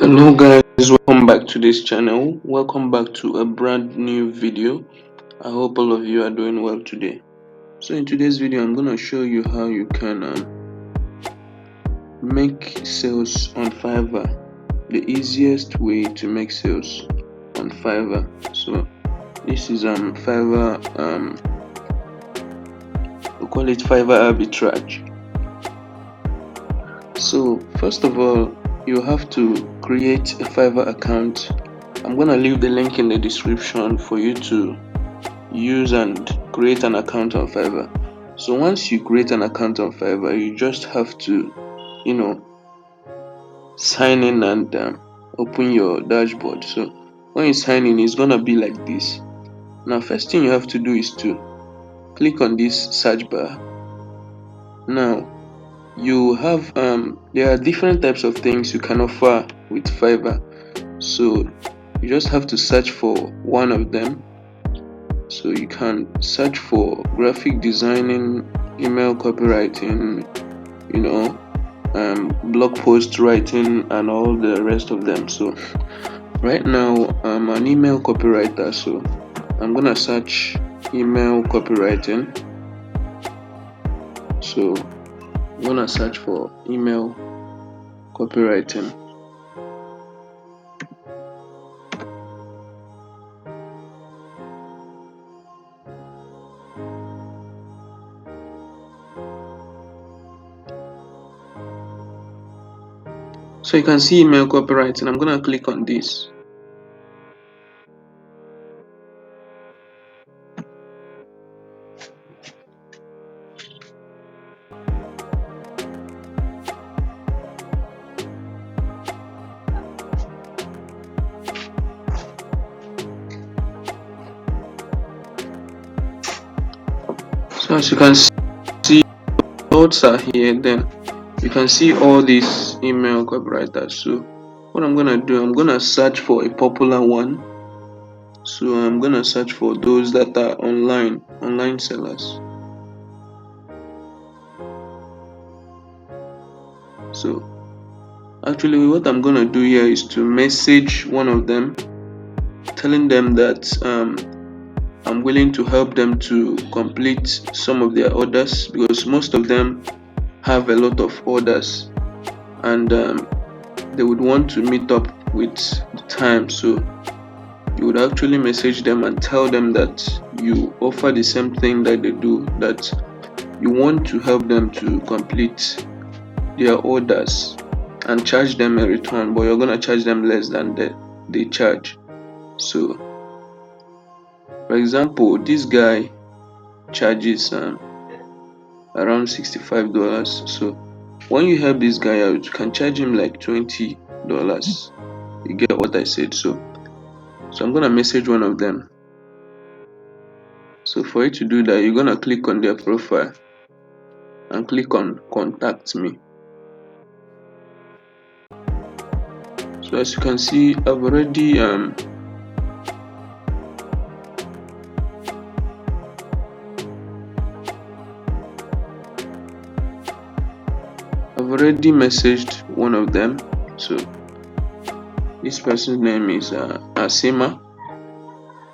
Hello guys, welcome back to this channel. Welcome back to a brand new video. I hope all of you are doing well today. So in today's video I'm going to show you how you can make sales on Fiverr, the easiest way to make sales on Fiverr. So this is Fiverr, we call it Fiverr arbitrage. So first of all, you have to create a Fiverr account. I'm gonna leave the link in the description for you to use and create an account on Fiverr. So once you create an account on Fiverr, you just have to, sign in and open your dashboard. So when you sign in, it's gonna be like this. Now, first thing you have to do is to click on this search bar. Now, you have there are different types of things you can offer with Fiverr. So you just have to search for one of them. So you can search for graphic designing, email copywriting, blog post writing, and all the rest of them. So right now I'm an email copywriter, so I'm gonna search email copywriting. So I'm gonna search for email copywriting. So you can see email copywriting. I'm gonna click on this. So as you can see, notes are here. Then you can see all these email copywriters. So what I'm gonna do, I'm gonna search for a popular one. So I'm gonna search for those that are online sellers. So actually what I'm gonna do here is to message one of them, telling them that I'm willing to help them to complete some of their orders, because most of them have a lot of orders, and they would want to meet up with the time. So you would actually message them and tell them that you offer the same thing that they do, that you want to help them to complete their orders and charge them a return, but you're gonna charge them less than they charge. So for example, this guy charges around $65. So when you help this guy out, you can charge him like $20. You get what I said? So I'm gonna message one of them. So for you to do that, you're gonna click on their profile and click on contact me. So as you can see, I've already messaged one of them. So this person's name is Asima.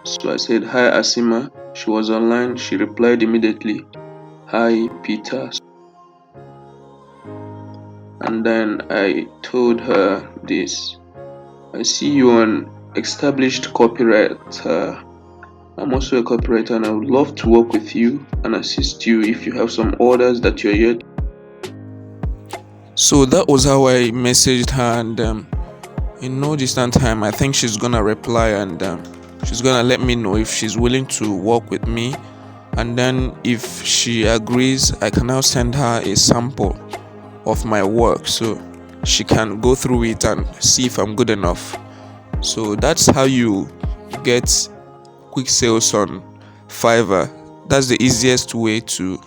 So I said, hi Asima. She was online. She replied immediately, hi Peter. And then I told her this: I see you an established copywriter. I'm also a copywriter, and I would love to work with you and assist you if you have some orders that you're yet. So that was how I messaged her, and in no distant time, I think she's gonna reply, and she's gonna let me know if she's willing to work with me. And then if she agrees, I can now send her a sample of my work so she can go through it and see if I'm good enough. So that's how you get quick sales on Fiverr. That's the easiest way to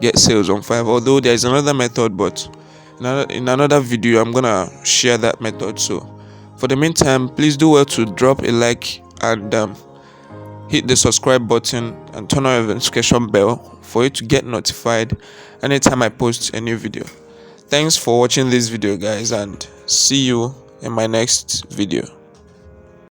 get sales on Fiverr, although there's another method, but in another video I'm gonna share that method. So for the meantime, please do well to drop a like and hit the subscribe button and turn on the notification bell for you to get notified anytime I post a new video. Thanks for watching this video, guys, and see you in my next video.